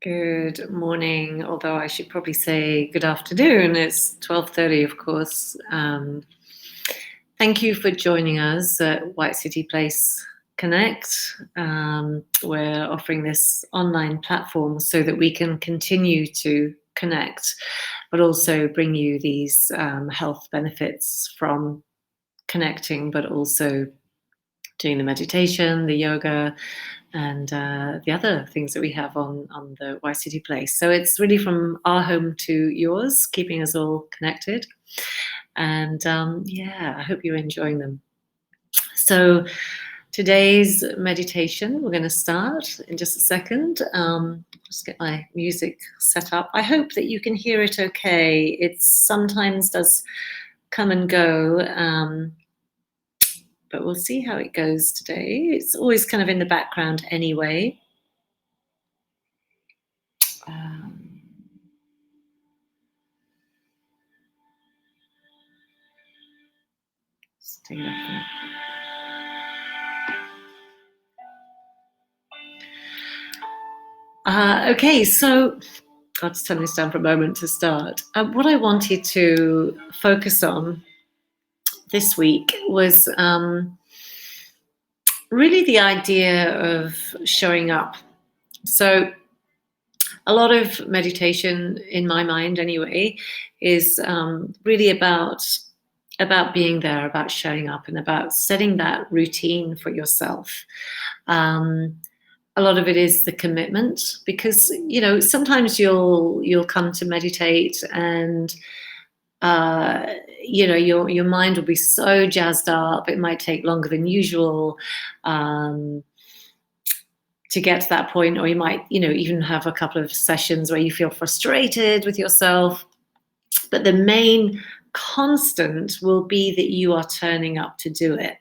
Good morning, although I should probably say good afternoon. It's 12:30, of course. Thank you for joining us at White City Place Connect. We're offering this online platform so that we can continue to connect, but also bring you these health benefits from connecting, but also doing the meditation, the yoga, and the other things that we have on the YCT Place. So it's really from our home to yours, keeping us all connected. And I hope you're enjoying them. So today's meditation, we're going to start in just a second. Just get my music set up. I hope that you can hear it okay. It sometimes does come and go. But we'll see how it goes today. It's always kind of in the background anyway. Let's take it up there. Okay, so I'll just turn this down for a moment to start. What I wanted to focus on this week was really the idea of showing up. So a lot of meditation, in my mind anyway, is really about being there, about showing up, and about setting that routine for yourself. A lot of it is the commitment, because sometimes you'll come to meditate and your mind will be so jazzed up. It might take longer than usual to get to that point, or you might even have a couple of sessions where you feel frustrated with yourself. But the main constant will be that you are turning up to do it.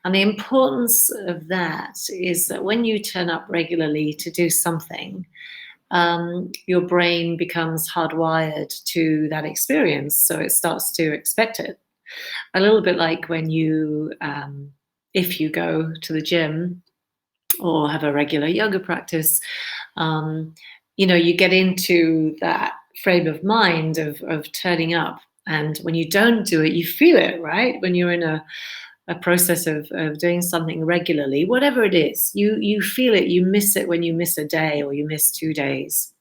And the importance of that is that when you turn up regularly to do something, your brain becomes hardwired to that experience, so it starts to expect it. A little bit like when you, if you go to the gym or have a regular yoga practice, you get into that frame of mind of turning up. And when you don't do it, you feel it, right? When you're in a process of doing something regularly, whatever it is, you feel it, you miss it when you miss a day or you miss 2 days.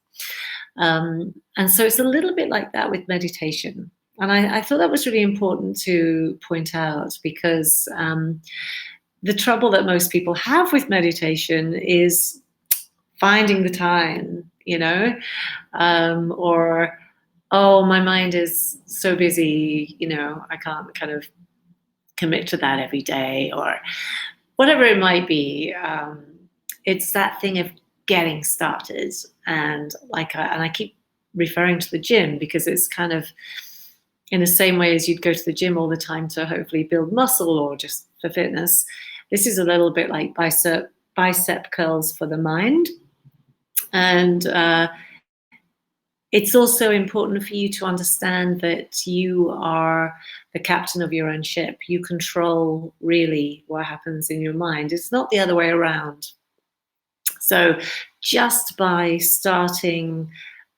And so it's a little bit like that with meditation. And I thought that was really important to point out, because the trouble that most people have with meditation is finding the time, or, oh, my mind is so busy, I can't kind of commit to that every day, or whatever it might be. It's that thing of getting started. And I keep referring to the gym, because it's kind of in the same way as you'd go to the gym all the time to hopefully build muscle or just for fitness. This is a little bit like bicep curls for the mind. And it's also important for you to understand that you are the captain of your own ship. You control really what happens in your mind. It's not the other way around. So just by starting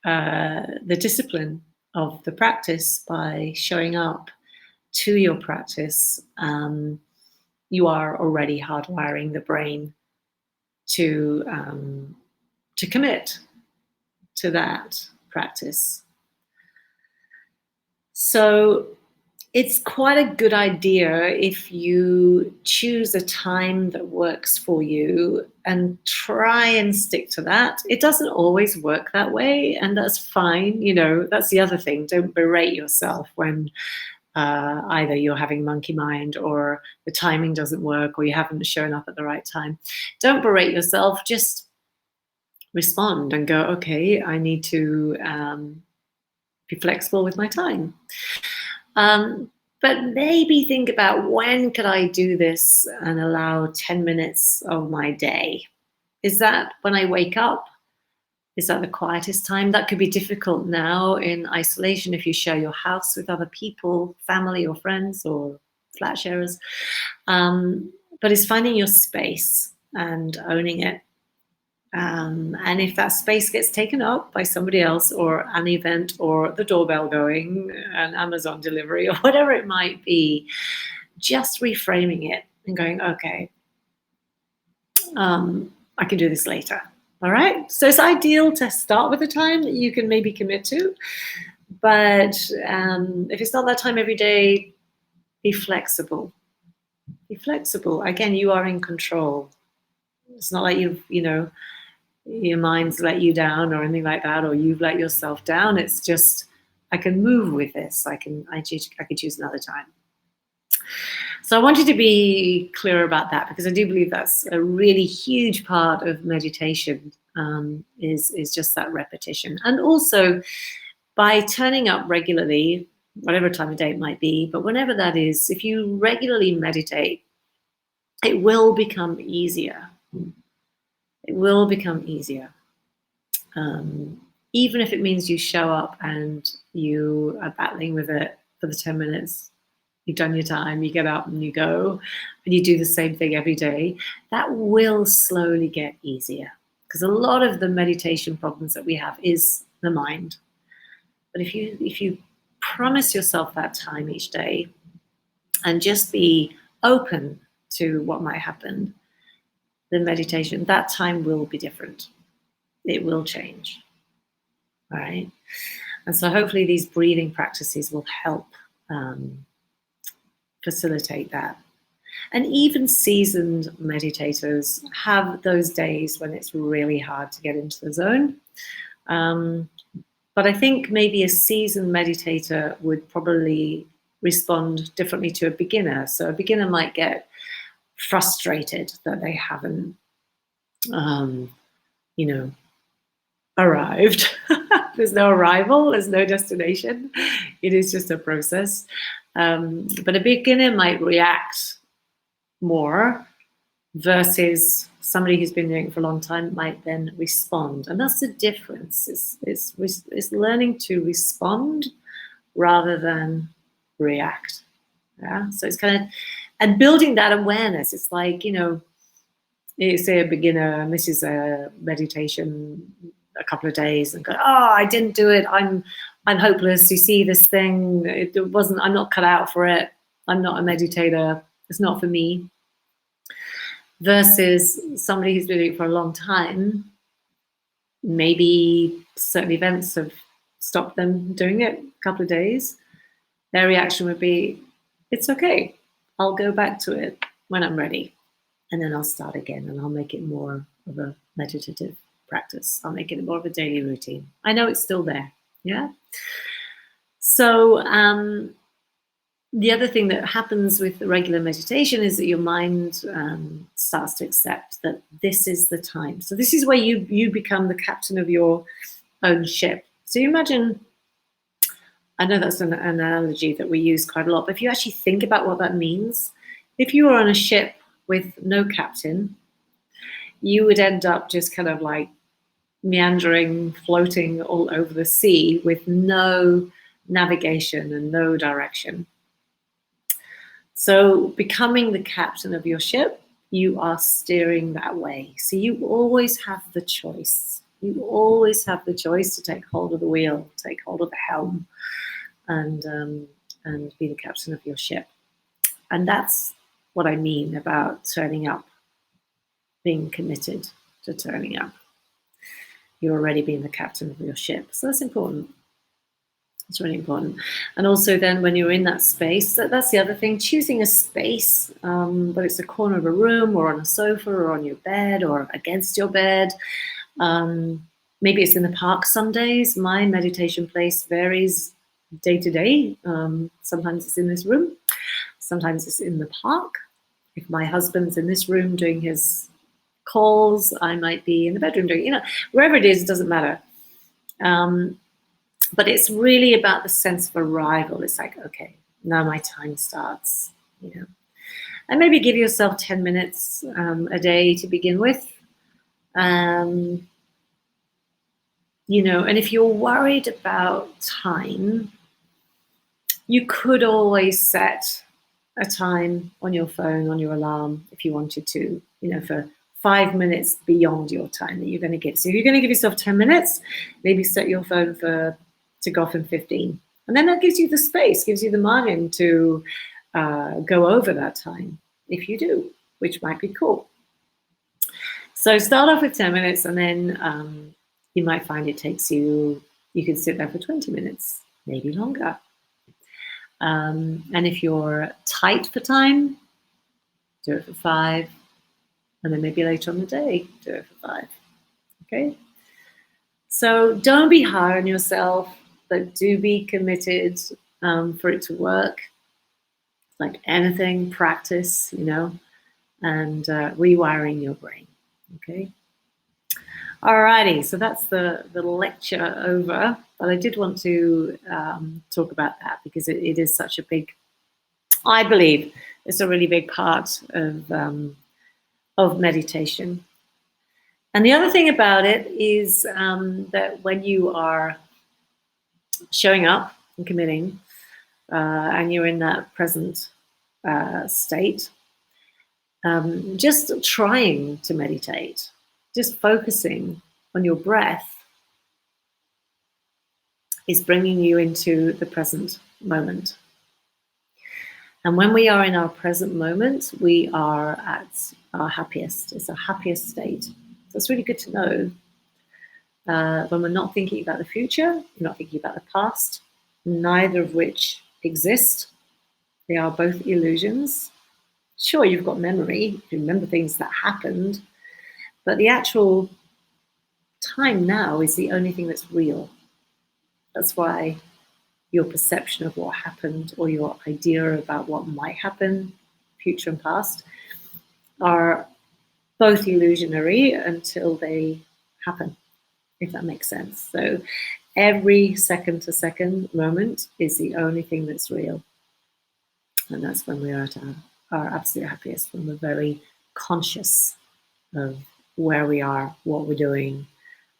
the discipline of the practice, by showing up to your practice, you are already hardwiring the brain to commit to that practice. So it's quite a good idea if you choose a time that works for you and try and stick to that. It doesn't always work that way, and that's fine. That's the other thing. Don't berate yourself when either you're having monkey mind, or the timing doesn't work, or you haven't shown up at the right time. Don't berate yourself. Just respond and go, okay, I need to be flexible with my time. But maybe think about, when could I do this and allow 10 minutes of my day? Is that when I wake up? Is that the quietest time? That could be difficult now in isolation if you share your house with other people, family or friends or flat sharers. But it's finding your space and owning it. And if that space gets taken up by somebody else, or an event, or the doorbell going, an Amazon delivery, or whatever it might be, just reframing it and going, okay, I can do this later. All right. So it's ideal to start with a time that you can maybe commit to. But if it's not that time every day, be flexible. Be flexible. Again, you are in control. It's not like your mind's let you down or anything like that, or you've let yourself down. It's just, I can move with this. I could choose another time. So I wanted to be clear about that, because I do believe that's a really huge part of meditation, is just that repetition. And also, by turning up regularly, whatever time of day it might be, but whenever that is, if you regularly meditate, it will become easier. It will become easier. Even if it means you show up and you are battling with it for the 10 minutes, you've done your time, you get up and you go, and you do the same thing every day, that will slowly get easier. Because a lot of the meditation problems that we have is the mind. But if you promise yourself that time each day and just be open to what might happen, the meditation, that time will be different. It will change. All right. And so hopefully these breathing practices will help facilitate that. And even seasoned meditators have those days when it's really hard to get into the zone. But I think maybe a seasoned meditator would probably respond differently to a beginner. So a beginner might get frustrated that they haven't, arrived. There's no arrival, there's no destination. It is just a process. But a beginner might react more, versus somebody who's been doing it for a long time might then respond. And that's the difference. It's learning to respond rather than react. Yeah. So it's kind of, and building that awareness. It's like, you say a beginner misses a meditation a couple of days and go, oh, I didn't do it. I'm hopeless. You see this thing, I'm not cut out for it. I'm not a meditator. It's not for me. Versus somebody who's been doing it for a long time, maybe certain events have stopped them doing it a couple of days. Their reaction would be, it's okay. I'll go back to it when I'm ready. And then I'll start again, and I'll make it more of a meditative practice. I'll make it more of a daily routine. I know it's still there. Yeah. So the other thing that happens with regular meditation is that your mind starts to accept that this is the time. So this is where you become the captain of your own ship. So you imagine, I know that's an analogy that we use quite a lot, but if you actually think about what that means, if you were on a ship with no captain, you would end up just kind of like meandering, floating all over the sea with no navigation and no direction. So becoming the captain of your ship, you are steering that way. So you always have the choice. You always have the choice to take hold of the wheel, take hold of the helm, and be the captain of your ship. And that's what I mean about turning up, being committed to turning up. You're already being the captain of your ship. So that's important. It's really important. And also then when you're in that space, that's the other thing, choosing a space, whether it's a corner of a room or on a sofa or on your bed or against your bed. Maybe it's in the park some days. My meditation place varies day to day. Sometimes it's in this room. Sometimes it's in the park. If my husband's in this room doing his calls, I might be in the bedroom doing, wherever it is, it doesn't matter. But it's really about the sense of arrival. It's like, okay, now my time starts, And maybe give yourself 10 minutes a day to begin with. And if you're worried about time, you could always set a time on your phone, on your alarm, if you wanted to, for 5 minutes beyond your time that you're going to give. So if you're going to give yourself 10 minutes, maybe set your phone to go off in 15. And then that gives you the space, gives you the margin to go over that time if you do, which might be cool. So start off with 10 minutes, and then you might find it takes you can sit there for 20 minutes, maybe longer. And if you're tight for time, do it for 5. And then maybe later on the day, do it for 5. Okay? So don't be hard on yourself, but do be committed for it to work. Like anything, practice, and rewiring your brain. Okay? Alrighty, so that's the lecture over. But I did want to talk about that because it is such a big, I believe, it's a really big part of meditation. And the other thing about it is that when you are showing up and committing, and you're in that present state, just trying to meditate, just focusing on your breath is bringing you into the present moment. And when we are in our present moment, we are at our happiest. It's our happiest state. So it's really good to know when we're not thinking about the future, we're not thinking about the past, neither of which exist. They are both illusions. Sure, you've got memory, you remember things that happened, but the actual time now is the only thing that's real. That's why your perception of what happened or your idea about what might happen, future and past, are both illusionary until they happen, if that makes sense. So every second to second moment is the only thing that's real. And that's when we are at our absolute happiest, when we're very conscious of where we are, what we're doing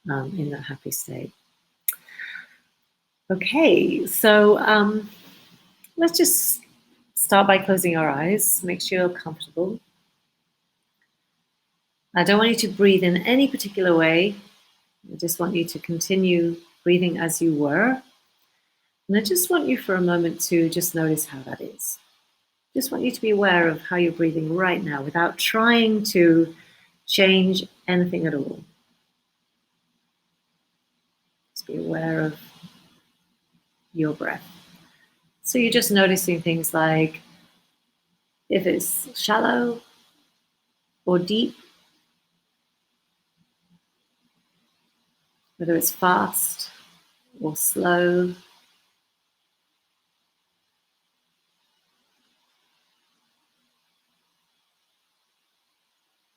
in that happy state. Okay, so let's just start by closing our eyes. Make sure you're comfortable. I don't want you to breathe in any particular way. I just want you to continue breathing as you were. And I just want you for a moment to just notice how that is. Just want you to be aware of how you're breathing right now without trying to change anything at all. Just be aware of your breath. So you're just noticing things like if it's shallow or deep, whether it's fast or slow.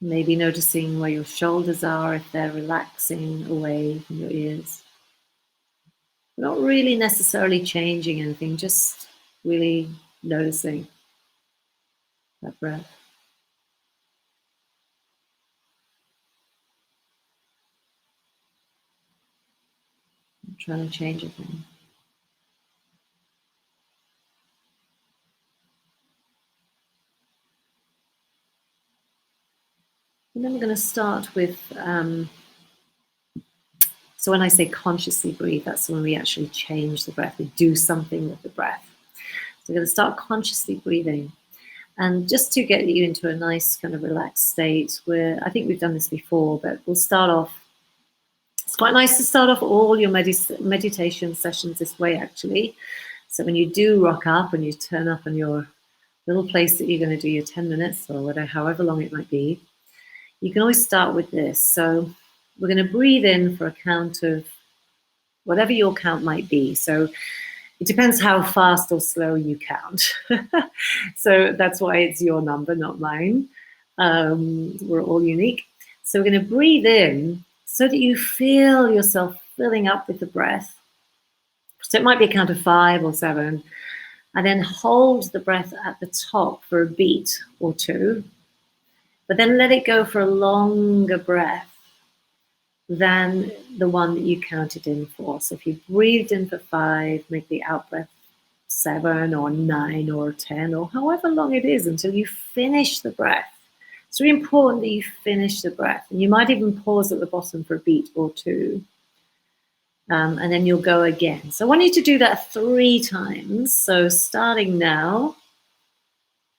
Maybe noticing where your shoulders are, if they're relaxing away from your ears. Not really necessarily changing anything, just really noticing that breath. Not trying to change a thing. And then we're going to start with, so when I say consciously breathe, that's when we actually change the breath. We do something with the breath. So we're going to start consciously breathing. And just to get you into a nice kind of relaxed state, where I think we've done this before, but we'll start off. It's quite nice to start off all your meditation sessions this way, actually. So when you do rock up and you turn up in your little place that you're going to do your 10 minutes or whatever, however long it might be, you can always start with this. So we're going to breathe in for a count of whatever your count might be. So it depends how fast or slow you count. So that's why it's your number, not mine. We're all unique. So we're going to breathe in so that you feel yourself filling up with the breath. So it might be a count of 5 or 7. And then hold the breath at the top for a beat or 2. But then let it go for a longer breath than the one that you counted in for. So if you breathed in for 5, make the out breath 7 or 9 or 10 or however long it is until you finish the breath. It's really important that you finish the breath. And you might even pause at the bottom for a beat or two. And then you'll go again. So I want you to do that 3 times. So starting now,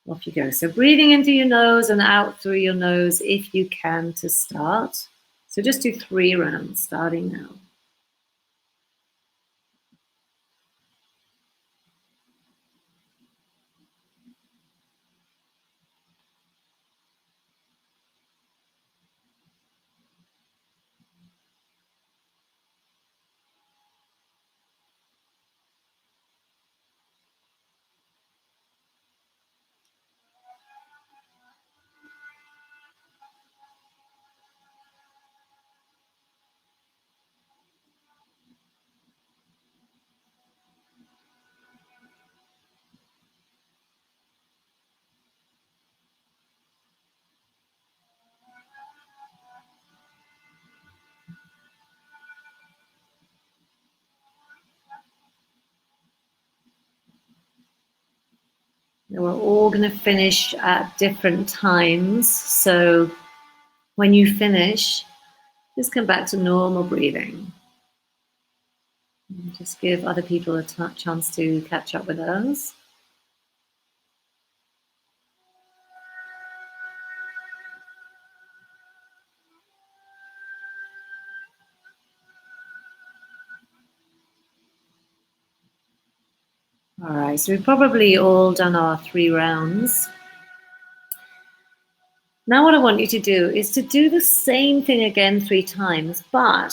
off you go. So breathing into your nose and out through your nose if you can to start. So just do 3 rounds starting now. Now we're all going to finish at different times. So when you finish, just come back to normal breathing. And just give other people a chance to catch up with us. All right, so we've probably all done our 3 rounds. Now what I want you to do is to do the same thing again 3 times, but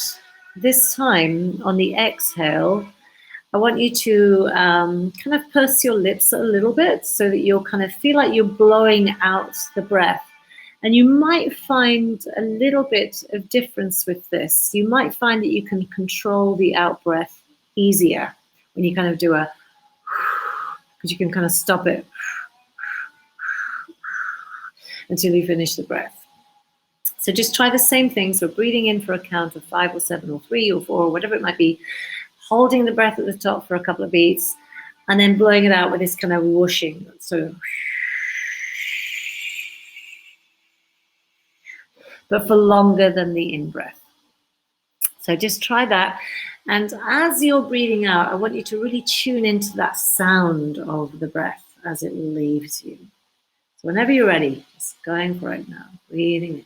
this time on the exhale, I want you to kind of purse your lips a little bit so that you'll kind of feel like you're blowing out the breath. And you might find a little bit of difference with this. You might find that you can control the out breath easier when you kind of do a, because you can kind of stop it until you finish the breath. So just try the same thing. So breathing in for a count of 5 or 7 or 3 or 4, or whatever it might be, holding the breath at the top for a couple of beats, and then blowing it out with this kind of whooshing. So, but for longer than the in-breath. So just try that. And as you're breathing out, I want you to really tune into that sound of the breath as it leaves you. So whenever you're ready, just going for it now, breathing in.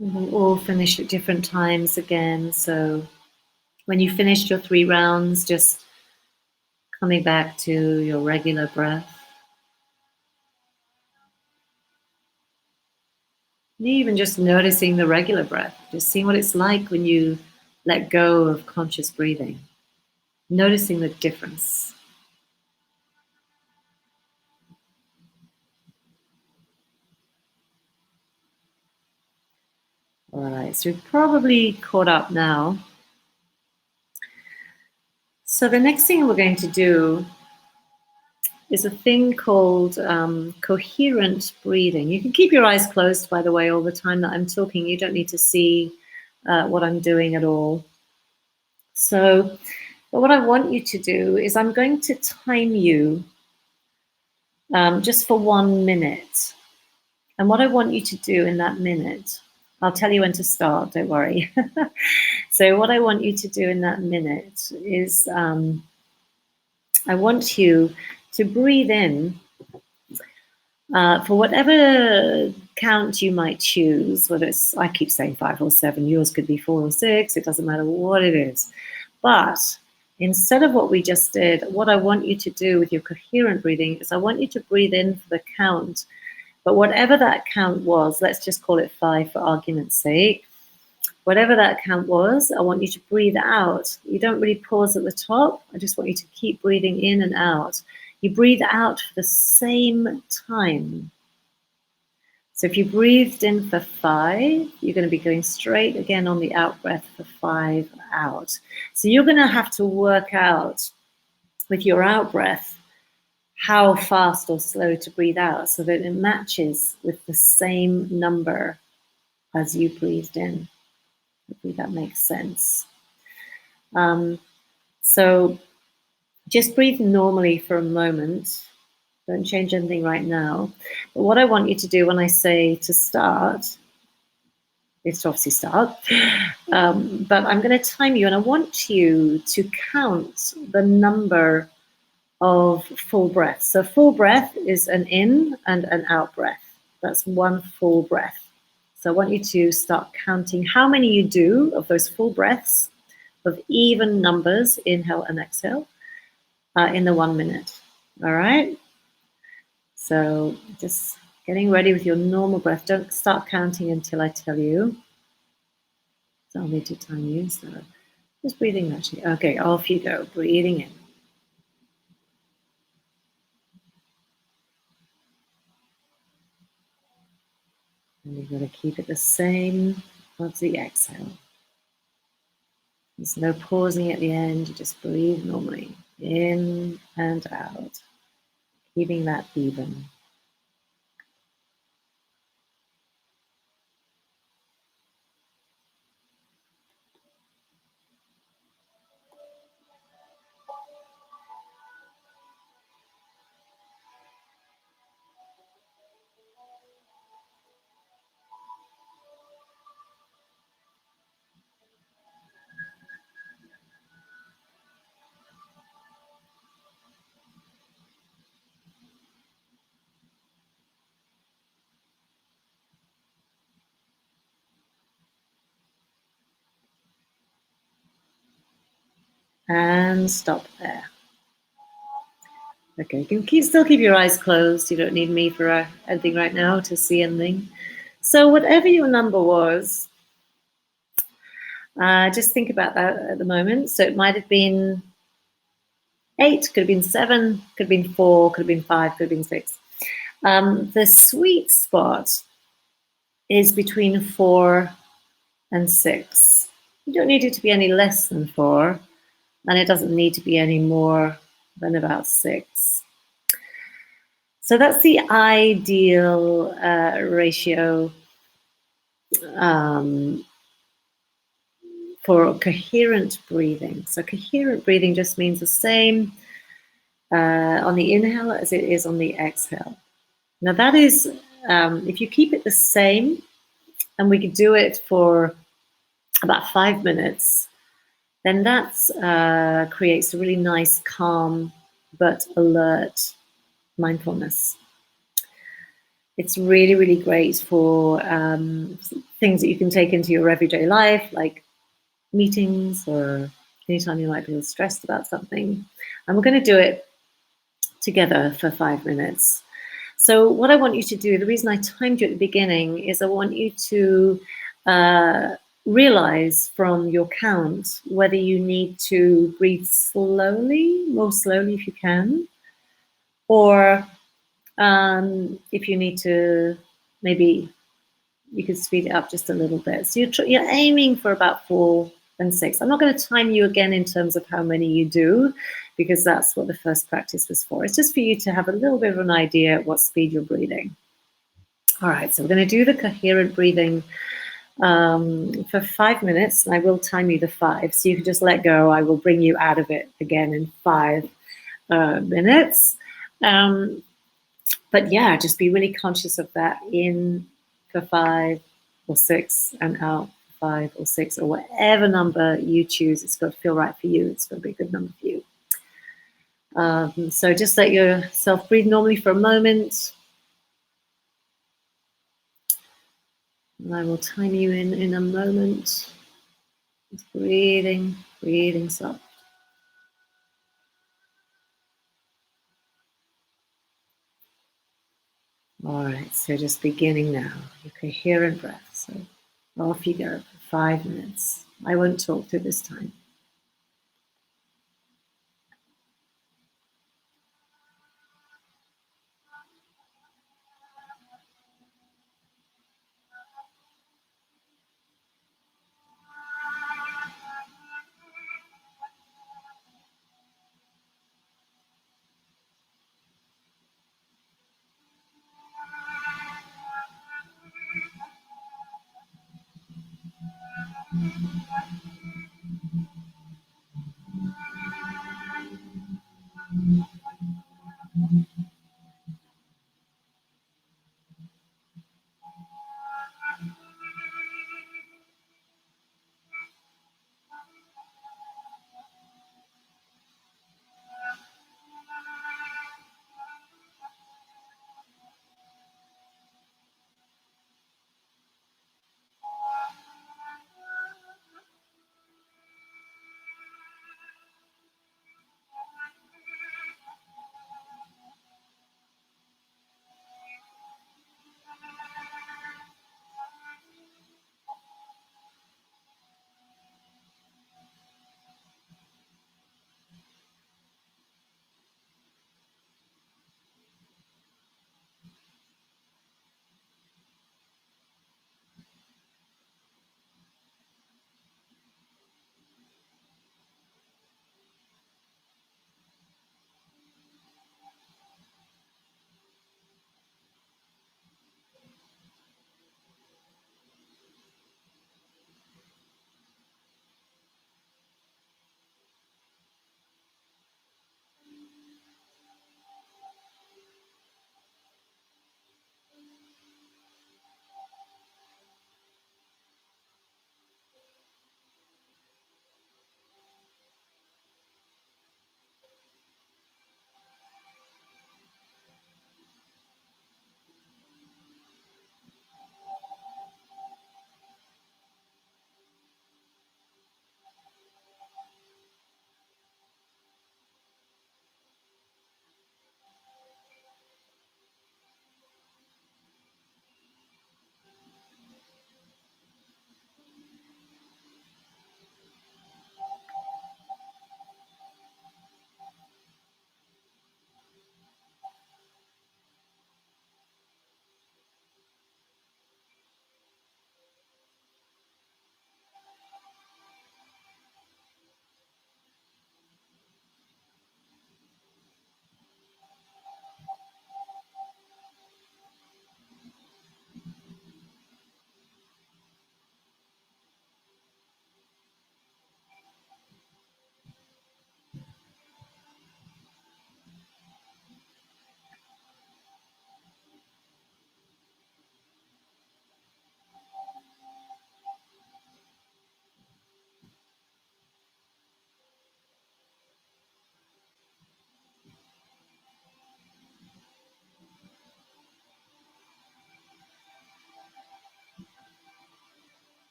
And we'll all finish at different times again. So when you finished your 3 rounds, just coming back to your regular breath. And even just noticing the regular breath, just seeing what it's like when you let go of conscious breathing, noticing the difference. All right, so we've probably caught up now. So the next thing we're going to do is a thing called coherent breathing. You can keep your eyes closed, by the way, all the time that I'm talking. You don't need to see what I'm doing at all. So, but what I want you to do is I'm going to time you just for 1 minute. And what I want you to do in that minute, I'll tell you when to start, don't worry. So what I want you to do in that minute is I want you to breathe in for whatever count you might choose, whether it's, I keep saying 5 or 7, yours could be 4 or 6, it doesn't matter what it is. But instead of what we just did, what I want you to do with your coherent breathing is I want you to breathe in for the count. But whatever that count was, let's just call it 5 for argument's sake. Whatever that count was, I want you to breathe out. You don't really pause at the top. I just want you to keep breathing in and out. You breathe out for the same time. So if you breathed in for 5, you're going to be going straight again on the out breath for 5 out. So you're going to have to work out with your out breath how fast or slow to breathe out so that it matches with the same number as you breathed in. Hopefully that makes sense. So just breathe normally for a moment. Don't change anything right now. But what I want you to do when I say to start is to obviously start. But I'm going to time you, and I want you to count the number of full breaths. So full breath is an in and an out breath. That's one full breath. So I want you to start counting how many you do of those full breaths of even numbers, inhale and exhale, in the 1 minute. All right? So just getting ready with your normal breath. Don't start counting until I tell you. So I'll need to time you. So just breathing naturally. Okay, off you go. Breathing in. And you've got to keep it the same as the exhale. There's no pausing at the end. You just breathe normally. In and out. Keeping that even. And stop there. Okay, you can still keep your eyes closed. You don't need me for anything right now to see anything. So whatever your number was, just think about that at the moment. So it might have been 8, could have been 7, could have been 4, could have been 5, could have been 6. The sweet spot is between 4 and 6. You don't need it to be any less than 4, and it doesn't need to be any more than about 6. So that's the ideal ratio for coherent breathing. So coherent breathing just means the same on the inhale as it is on the exhale. Now that is, if you keep it the same, and we could do it for about 5 minutes, then that creates a really nice, calm, but alert mindfulness. It's really, really great for things that you can take into your everyday life, like meetings or anytime you might feel stressed about something. And we're going to do it together for 5 minutes. So what I want you to do, the reason I timed you at the beginning is I want you to realize from your count whether you need to breathe slowly, more slowly if you can, or if you need to, maybe you could speed it up just a little bit. So you're aiming for about 4 and 6. I'm not going to time you again in terms of how many you do, because that's what the first practice was for. It's just for you to have a little bit of an idea at what speed you're breathing. All right, so we're going to do the coherent breathing for 5 minutes, and I will time you the 5, so you can just let go. I will bring you out of it again in 5 minutes. But yeah, just be really conscious of that. In for 5 or 6 and out 5 or 6, or whatever number you choose. It's got to feel right for you. It's got to be a good number for you. So just let yourself breathe normally for a moment. And I will time you in a moment. Just breathing, breathing soft. All right, so just beginning now, your coherent breath. So off you go for 5 minutes. I won't talk through this time.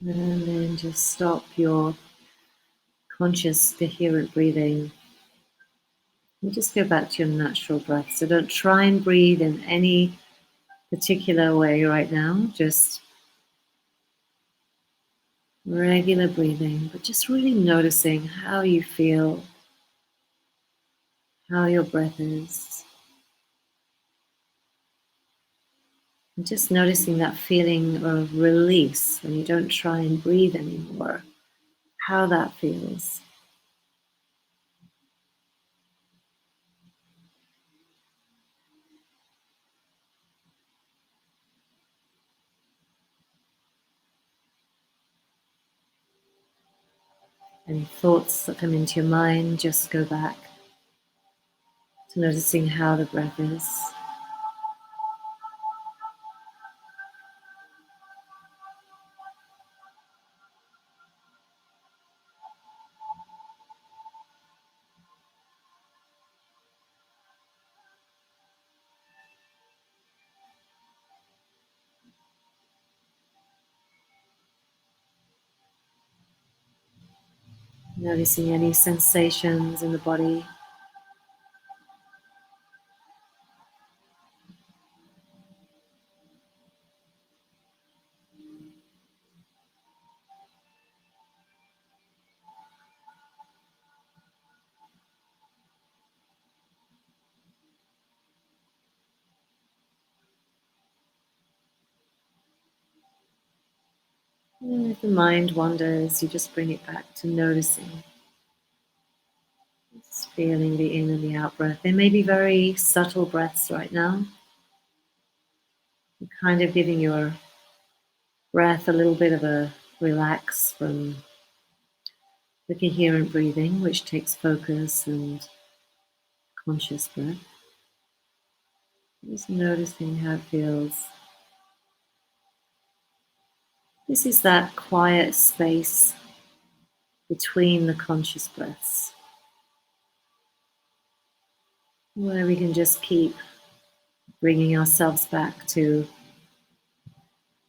And then just stop your conscious, coherent breathing. And just go back to your natural breath. So don't try and breathe in any particular way right now. Just regular breathing, but just really noticing how you feel, how your breath is. And just noticing that feeling of release when you don't try and breathe anymore, how that feels. Any thoughts that come into your mind, just go back to noticing how the breath is. Noticing any sensations in the body. And if the mind wanders, you just bring it back to noticing. Just feeling the in and the out breath. They may be very subtle breaths right now. You're kind of giving your breath a little bit of a relax from the coherent breathing, which takes focus and conscious breath. Just noticing how it feels. This is that quiet space between the conscious breaths, where we can just keep bringing ourselves back to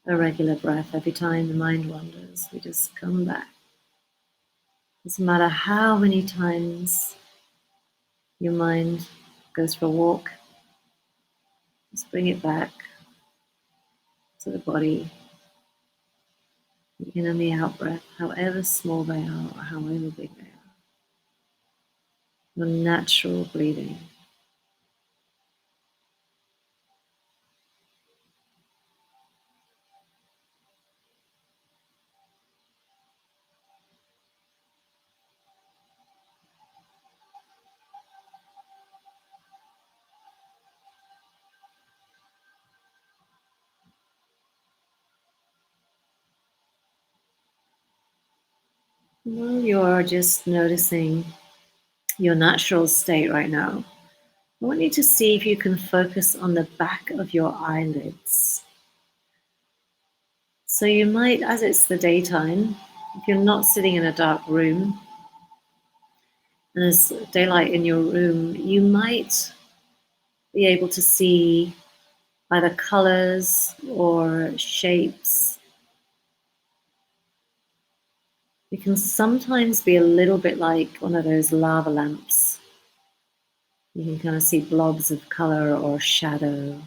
a regular breath. Every time the mind wanders, we just come back. Doesn't matter how many times your mind goes for a walk, just bring it back to the body, the in and the out breath, however small they are or however big they are. Your natural breathing. While you're just noticing your natural state right now, I want you to see if you can focus on the back of your eyelids. So you might, as it's the daytime, if you're not sitting in a dark room and there's daylight in your room, you might be able to see either colors or shapes. It can sometimes be a little bit like one of those lava lamps. You can kind of see blobs of color or shadow.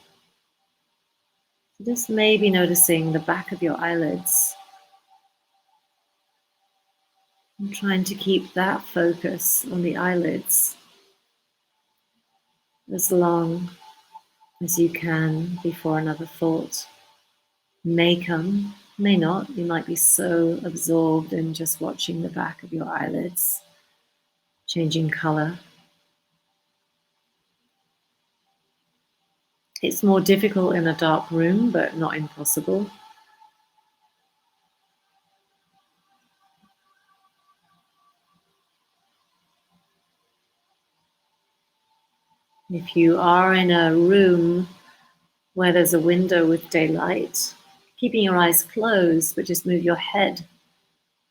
Just maybe noticing the back of your eyelids and trying to keep that focus on the eyelids as long as you can before another thought may come, may not. You might be so absorbed in just watching the back of your eyelids changing color. It's more difficult in a dark room, but not impossible. If you are in a room where there's a window with daylight, keeping your eyes closed, but just move your head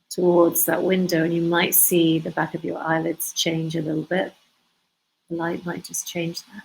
towards that window, and you might see the back of your eyelids change a little bit. The light might just change that.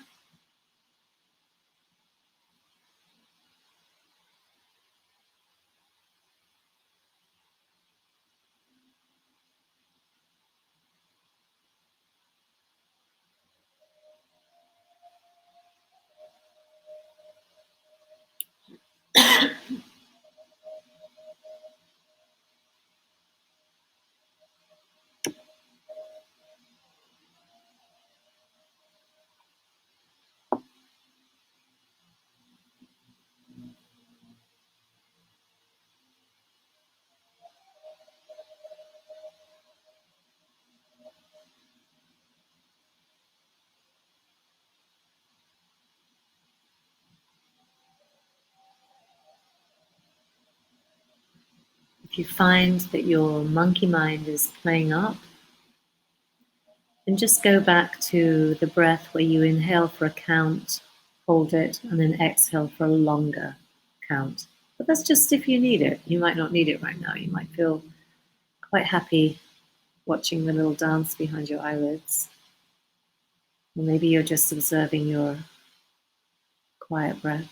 If you find that your monkey mind is playing up, then just go back to the breath where you inhale for a count, hold it, and then exhale for a longer count. But that's just if you need it. You might not need it right now. You might feel quite happy watching the little dance behind your eyelids. Or maybe you're just observing your quiet breath.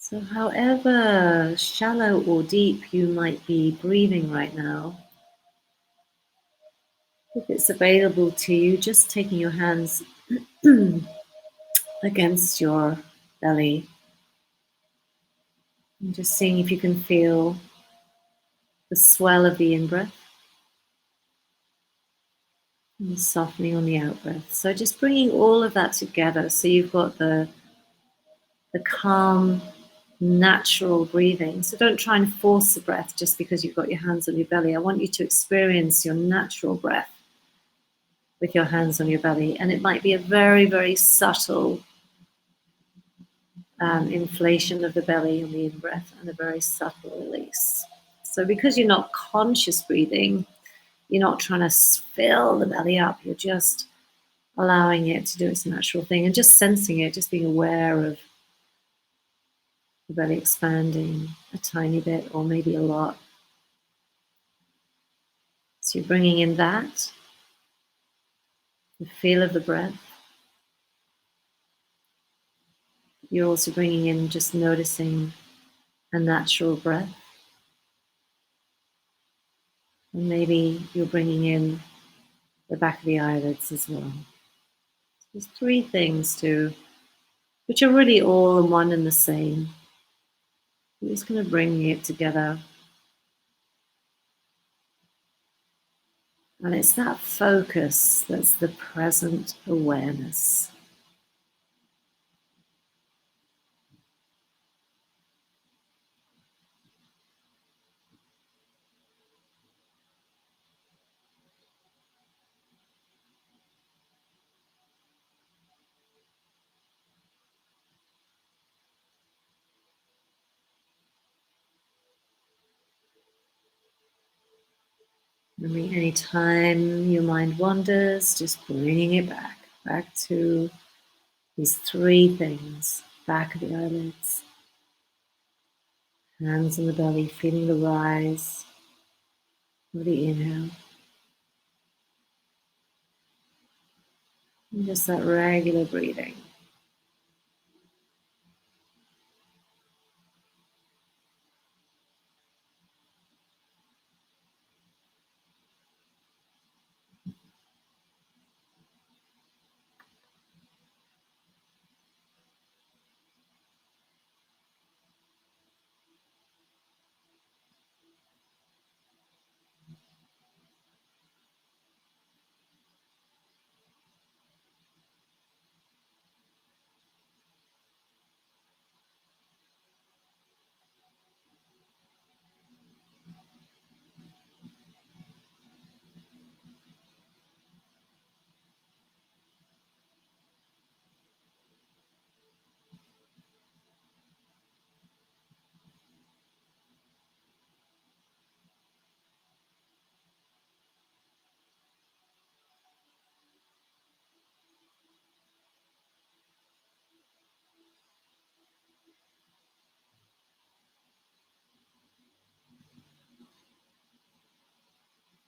So, however shallow or deep you might be breathing right now, if it's available to you, just taking your hands against your belly and just seeing if you can feel the swell of the in breath and the softening on the out breath. So, just bringing all of that together so you've got the calm, natural breathing. So don't try and force the breath just because you've got your hands on your belly. I want you to experience your natural breath with your hands on your belly. And it might be a very, very subtle inflation of the belly on the in breath and a very subtle release. So because you're not conscious breathing, you're not trying to fill the belly up. You're just allowing it to do its natural thing and just sensing it, just being aware of the belly expanding a tiny bit or maybe a lot. So you're bringing in that, the feel of the breath. You're also bringing in just noticing a natural breath. And maybe you're bringing in the back of the eyelids as well. There's three things which are really all one and the same. I'm just going to bring it together. And it's that focus that's the present awareness. Remembering any time your mind wanders, just bringing it back to these three things. Back of the eyelids, hands on the belly, feeling the rise of the inhale. And just that regular breathing.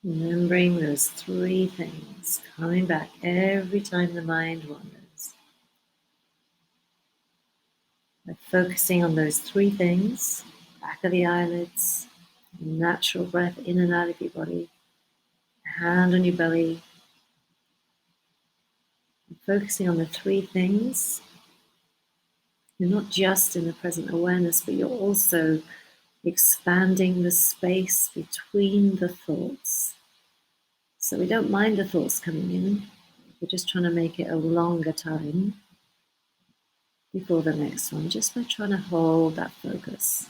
Remembering those three things, coming back every time the mind wanders. By focusing on those three things, back of the eyelids, natural breath in and out of your body, hand on your belly, and focusing on the three things, you're not just in the present awareness, but you're also expanding the space between the thoughts. So we don't mind the thoughts coming in. We're just trying to make it a longer time before the next one, just by trying to hold that focus.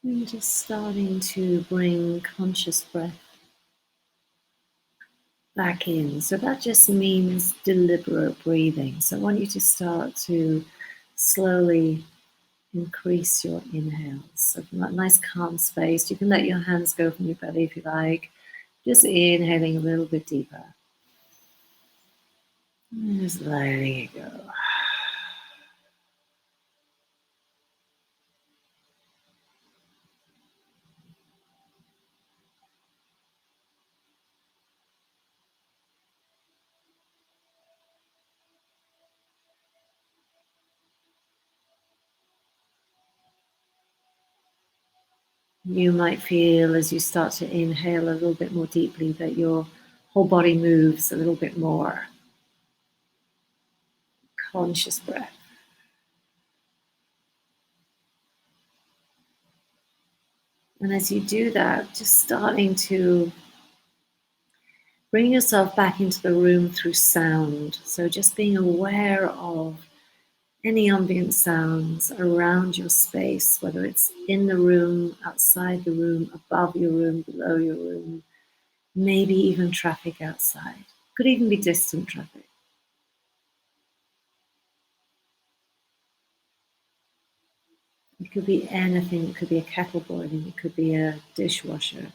And just starting to bring conscious breath back in. So that just means deliberate breathing. So I want you to start to slowly increase your inhales. So from that nice calm space, you can let your hands go from your belly if you like. Just inhaling a little bit deeper. And just letting it go. You might feel as you start to inhale a little bit more deeply that your whole body moves a little bit more. Conscious breath. And as you do that, just starting to bring yourself back into the room through sound. So just being aware of any ambient sounds around your space, whether it's in the room, outside the room, above your room, below your room, maybe even traffic outside. Could even be distant traffic. It could be anything. It could be a kettle boiling. It could be a dishwasher.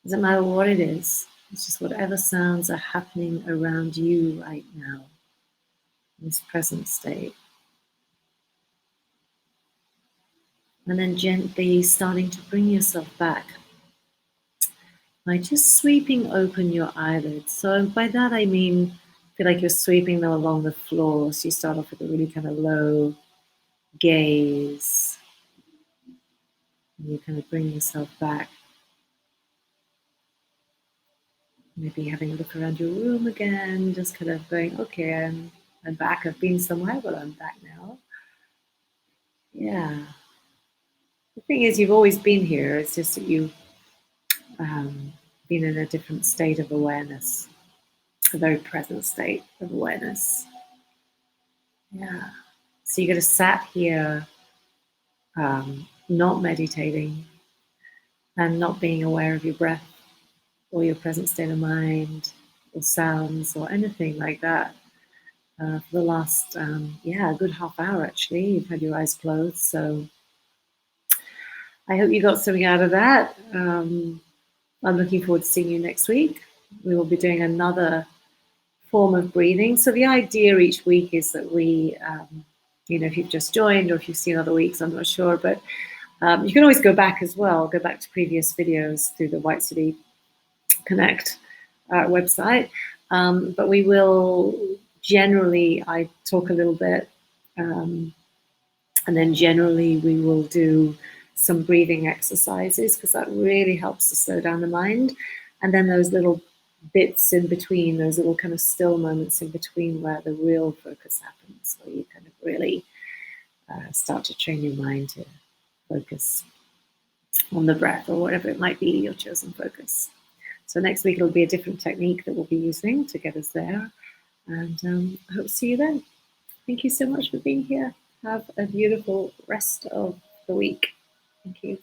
Doesn't matter what it is. It's just whatever sounds are happening around you right now, in this present state. And then gently starting to bring yourself back by just sweeping open your eyelids. So by that I mean, feel like you're sweeping them along the floor. So you start off with a really kind of low gaze. And you kind of bring yourself back. Maybe having a look around your room again, just kind of going, okay, I'm back. I've been somewhere, but I'm back now. Yeah. The thing is, you've always been here. It's just that you've been in a different state of awareness, a very present state of awareness. Yeah. So you could have sat here, not meditating and not being aware of your breath or your present state of mind or sounds or anything like that for the last, a good half hour actually. You've had your eyes closed. So I hope you got something out of that. I'm looking forward to seeing you next week. We will be doing another form of breathing. So the idea each week is that we, if you've just joined or if you've seen other weeks, I'm not sure, but you can always go back as well, go back to previous videos through the White City Connect website. But we will generally, I talk a little bit, and then generally we will do some breathing exercises because that really helps to slow down the mind. And then those little bits in between, those little kind of still moments in between where the real focus happens, where you kind of really start to train your mind to focus on the breath or whatever it might be, your chosen focus. So next week it'll be a different technique that we'll be using to get us there. And I hope to see you then. Thank you so much for being here. Have a beautiful rest of the week. Thank you.